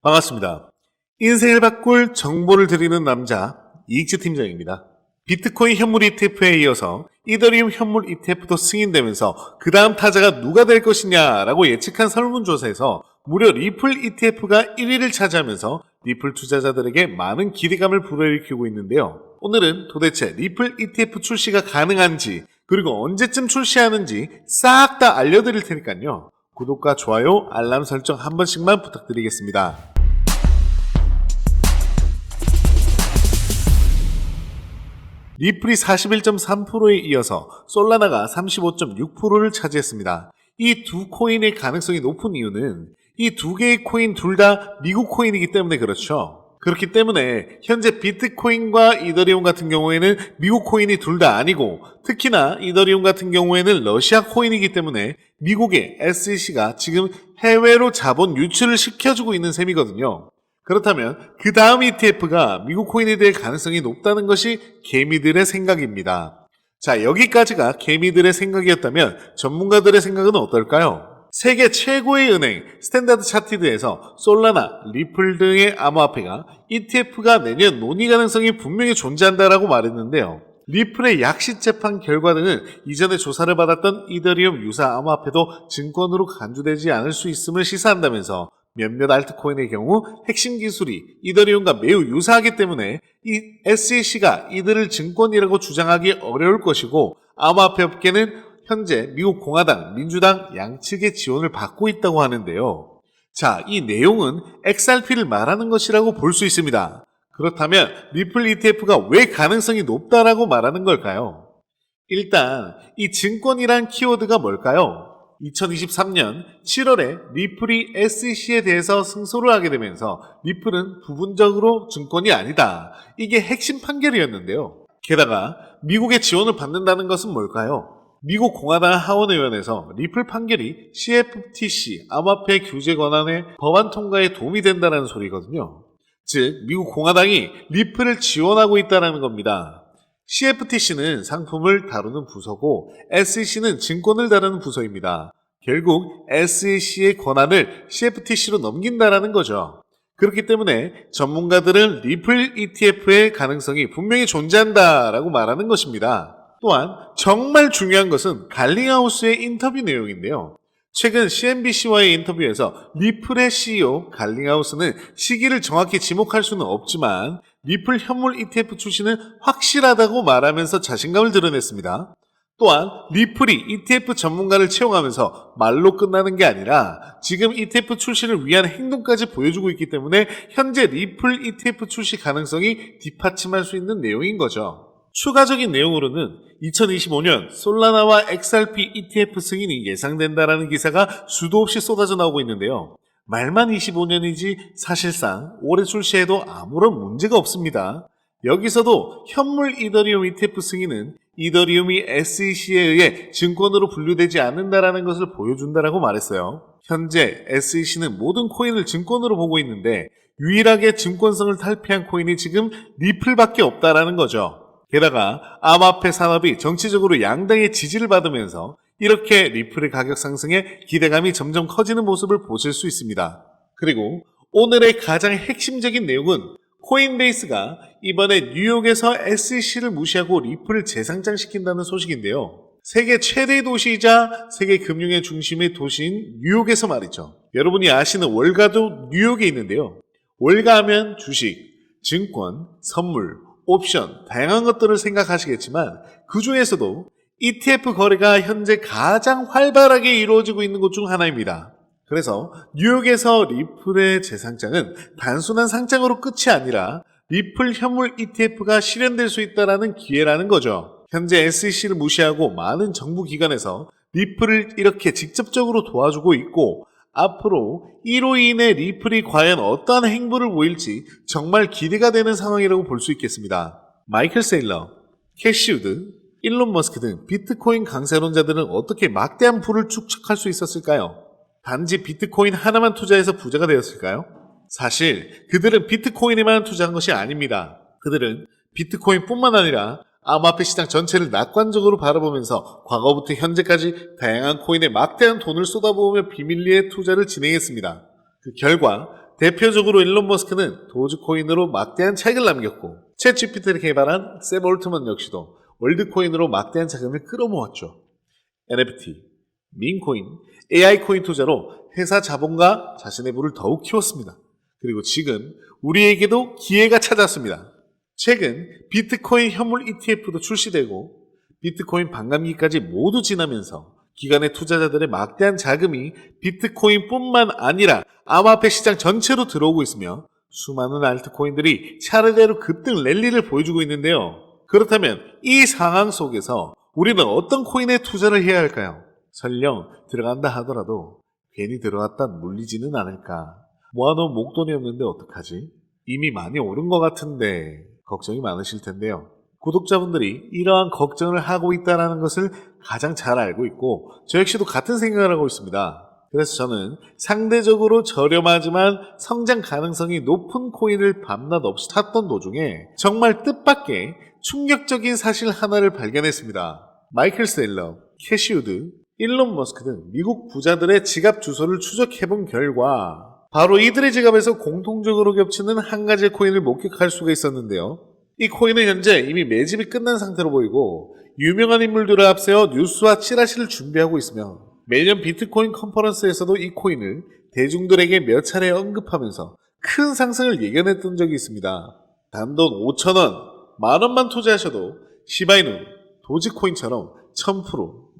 반갑습니다. 인생을 바꿀 정보를 드리는 남자 이익재 팀장입니다. 비트코인 현물 ETF에 이어서 이더리움 현물 ETF도 승인되면서 그 다음 타자가 누가 될 것이냐라고 예측한 설문조사에서 무려 리플 ETF가 1위를 차지하면서 리플 투자자들에게 많은 기대감을 불러일으키고 있는데요. 오늘은 도대체 리플 ETF 출시가 가능한지 그리고 언제쯤 출시하는지 싹 다 알려드릴 테니까요. 구독과 좋아요, 알람 설정 한 번씩만 부탁드리겠습니다. 리플이 41.3%에 이어서 솔라나가 35.6%를 차지했습니다. 이 두 코인의 가능성이 높은 이유는 이 두 개의 코인 둘 다 미국 코인이기 때문에 그렇죠. 그렇기 때문에 현재 비트코인과 이더리움 같은 경우에는 미국 코인이 둘 다 아니고 특히나 이더리움 같은 경우에는 러시아 코인이기 때문에 미국의 SEC가 지금 해외로 자본 유출을 시켜주고 있는 셈이거든요. 그렇다면 그 다음 ETF가 미국 코인이 될 가능성이 높다는 것이 개미들의 생각입니다. 자, 여기까지가 개미들의 생각이었다면 전문가들의 생각은 어떨까요? 세계 최고의 은행 스탠다드 차티드에서 솔라나, 리플 등의 암호화폐가 ETF가 내년 논의 가능성이 분명히 존재한다라고 말했는데요. 리플의 약식 재판 결과 등은 이전에 조사를 받았던 이더리움 유사 암호화폐도 증권으로 간주되지 않을 수 있음을 시사한다면서 몇몇 알트코인의 경우 핵심 기술이 이더리움과 매우 유사하기 때문에 이 SEC가 이들을 증권이라고 주장하기 어려울 것이고 암호화폐 업계는 현재 미국 공화당, 민주당 양측의 지원을 받고 있다고 하는데요. 자, 이 내용은 XRP를 말하는 것이라고 볼 수 있습니다. 그렇다면 리플 ETF가 왜 가능성이 높다라고 말하는 걸까요? 일단 이 증권이란 키워드가 뭘까요? 2023년 7월에 리플이 SEC에 대해서 승소를 하게 되면서 리플은 부분적으로 증권이 아니다. 이게 핵심 판결이었는데요. 게다가 미국의 지원을 받는다는 것은 뭘까요? 미국 공화당 하원의원에서 리플 판결이 CFTC 암호화폐 규제 권한의 법안 통과에 도움이 된다는 소리거든요. 즉 미국 공화당이 리플을 지원하고 있다는 겁니다. CFTC는 상품을 다루는 부서고 SEC는 증권을 다루는 부서입니다. 결국 SEC의 권한을 CFTC로 넘긴다는 거죠. 그렇기 때문에 전문가들은 리플 ETF의 가능성이 분명히 존재한다라고 말하는 것입니다. 또한 정말 중요한 것은 갈링하우스의 인터뷰 내용인데요. 최근 CNBC와의 인터뷰에서 리플의 CEO 갈링하우스는 시기를 정확히 지목할 수는 없지만 리플 현물 ETF 출시는 확실하다고 말하면서 자신감을 드러냈습니다. 또한 리플이 ETF 전문가를 채용하면서 말로 끝나는 게 아니라 지금 ETF 출시를 위한 행동까지 보여주고 있기 때문에 현재 리플 ETF 출시 가능성이 뒷받침할 수 있는 내용인 거죠. 추가적인 내용으로는 2025년 솔라나와 XRP ETF 승인이 예상된다라는 기사가 수도 없이 쏟아져 나오고 있는데요. 말만 25년이지 사실상 올해 출시해도 아무런 문제가 없습니다. 여기서도 현물 이더리움 ETF 승인은 이더리움이 SEC에 의해 증권으로 분류되지 않는다라는 것을 보여준다라고 말했어요. 현재 SEC는 모든 코인을 증권으로 보고 있는데 유일하게 증권성을 탈피한 코인이 지금 리플밖에 없다라는 거죠. 게다가 암호화폐 산업이 정치적으로 양당의 지지를 받으면서 이렇게 리플의 가격 상승에 기대감이 점점 커지는 모습을 보실 수 있습니다. 그리고 오늘의 가장 핵심적인 내용은 코인베이스가 이번에 뉴욕에서 SEC를 무시하고 리플을 재상장시킨다는 소식인데요. 세계 최대 도시이자 세계 금융의 중심의 도시인 뉴욕에서 말이죠. 여러분이 아시는 월가도 뉴욕에 있는데요. 월가 하면 주식, 증권, 선물, 옵션, 다양한 것들을 생각하시겠지만 그 중에서도 ETF 거래가 현재 가장 활발하게 이루어지고 있는 곳 중 하나입니다. 그래서 뉴욕에서 리플의 재상장은 단순한 상장으로 끝이 아니라 리플 현물 ETF가 실현될 수 있다는 기회라는 거죠. 현재 SEC를 무시하고 많은 정부 기관에서 리플을 이렇게 직접적으로 도와주고 있고 앞으로 이로 인해 리플이 과연 어떠한 행보를 보일지 정말 기대가 되는 상황이라고 볼 수 있겠습니다. 마이클 세일러, 캐시 우드, 일론 머스크 등 비트코인 강세론자들은 어떻게 막대한 부를 축적할 수 있었을까요? 단지 비트코인 하나만 투자해서 부자가 되었을까요? 사실 그들은 비트코인에만 투자한 것이 아닙니다. 그들은 비트코인뿐만 아니라 암호화폐 시장 전체를 낙관적으로 바라보면서 과거부터 현재까지 다양한 코인에 막대한 돈을 쏟아부으며 비밀리에 투자를 진행했습니다. 그 결과 대표적으로 일론 머스크는 도지코인으로 막대한 차익을 남겼고 챗GPT를 개발한 샘 올트먼 역시도 월드코인으로 막대한 자금을 끌어모았죠. NFT, 민코인, AI코인 투자로 회사 자본과 자신의 부를 더욱 키웠습니다. 그리고 지금 우리에게도 기회가 찾아왔습니다. 최근 비트코인 현물 ETF도 출시되고 비트코인 반감기까지 모두 지나면서 기관의 투자자들의 막대한 자금이 비트코인뿐만 아니라 암호화폐 시장 전체로 들어오고 있으며 수많은 알트코인들이 차례대로 급등 랠리를 보여주고 있는데요. 그렇다면 이 상황 속에서 우리는 어떤 코인에 투자를 해야 할까요? 설령 들어간다 하더라도 괜히 들어갔다 물리지는 않을까? 모아놓은 목돈이 없는데 어떡하지? 이미 많이 오른 것 같은데 걱정이 많으실 텐데요. 구독자분들이 이러한 걱정을 하고 있다는 것을 가장 잘 알고 있고 저 역시도 같은 생각을 하고 있습니다. 그래서 저는 상대적으로 저렴하지만 성장 가능성이 높은 코인을 밤낮 없이 탔던 도중에 정말 뜻밖의 충격적인 사실 하나를 발견했습니다. 마이클 세일러, 캐시우드, 일론 머스크 등 미국 부자들의 지갑 주소를 추적해본 결과 바로 이들의 지갑에서 공통적으로 겹치는 한 가지의 코인을 목격할 수가 있었는데요. 이 코인은 현재 이미 매집이 끝난 상태로 보이고 유명한 인물들을 앞세워 뉴스와 찌라시를 준비하고 있으며 매년 비트코인 컨퍼런스에서도 이 코인을 대중들에게 몇 차례 언급하면서 큰 상승을 예견했던 적이 있습니다. 단돈 5,000원, 만원만 투자하셔도 시바이누, 도지코인처럼 1000%,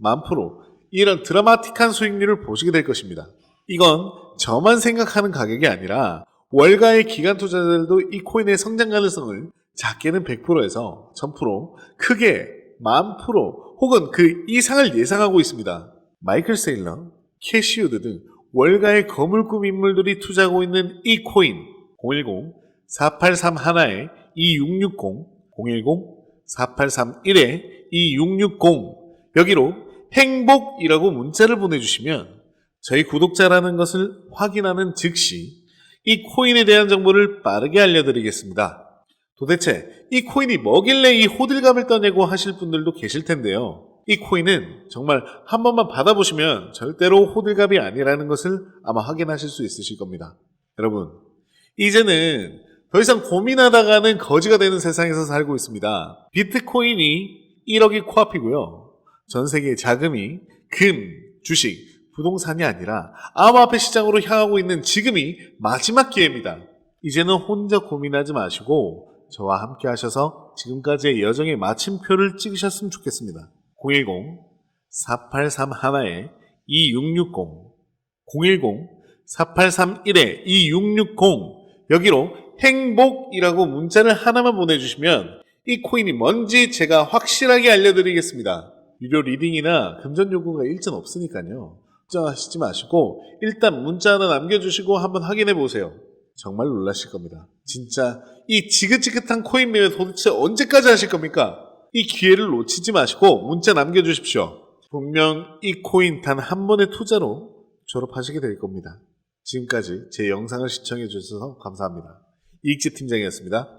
10,000% 이런 드라마틱한 수익률을 보시게 될 것입니다. 이건 저만 생각하는 가격이 아니라 월가의 기관 투자자들도 이 코인의 성장 가능성을 작게는 100%에서 1000%, 크게 10,000% 혹은 그 이상을 예상하고 있습니다. 마이클 세일러, 캐시우드 등 월가의 거물급 인물들이 투자하고 있는 이 코인 010-4831-2660, 010-4831-2660 여기로 행복이라고 문자를 보내주시면 저희 구독자라는 것을 확인하는 즉시 이 코인에 대한 정보를 빠르게 알려드리겠습니다. 도대체 이 코인이 뭐길래 이 호들갑을 떠내고 하실 분들도 계실 텐데요. 이 코인은 정말 한 번만 받아보시면 절대로 호들갑이 아니라는 것을 아마 확인하실 수 있으실 겁니다. 여러분, 이제는 더 이상 고민하다가는 거지가 되는 세상에서 살고 있습니다. 비트코인이 1억이 코앞이고요. 전 세계의 자금이 금, 주식, 부동산이 아니라 암호화폐 시장으로 향하고 있는 지금이 마지막 기회입니다. 이제는 혼자 고민하지 마시고 저와 함께 하셔서 지금까지의 여정의 마침표를 찍으셨으면 좋겠습니다. 010-4831-2660, 010-4831-2660 여기로 행복이라고 문자를 하나만 보내주시면 이 코인이 뭔지 제가 확실하게 알려드리겠습니다. 유료 리딩이나 금전 요구가 일전 없으니까요. 걱정하시지 마시고 일단 문자 하나 남겨주시고 한번 확인해 보세요. 정말 놀라실 겁니다. 진짜 이 지긋지긋한 코인 매매 도대체 언제까지 하실 겁니까? 이 기회를 놓치지 마시고 문자 남겨주십시오. 분명 이 코인 단 한 번의 투자로 졸업하시게 될 겁니다. 지금까지 제 영상을 시청해 주셔서 감사합니다. 이익재 팀장이었습니다.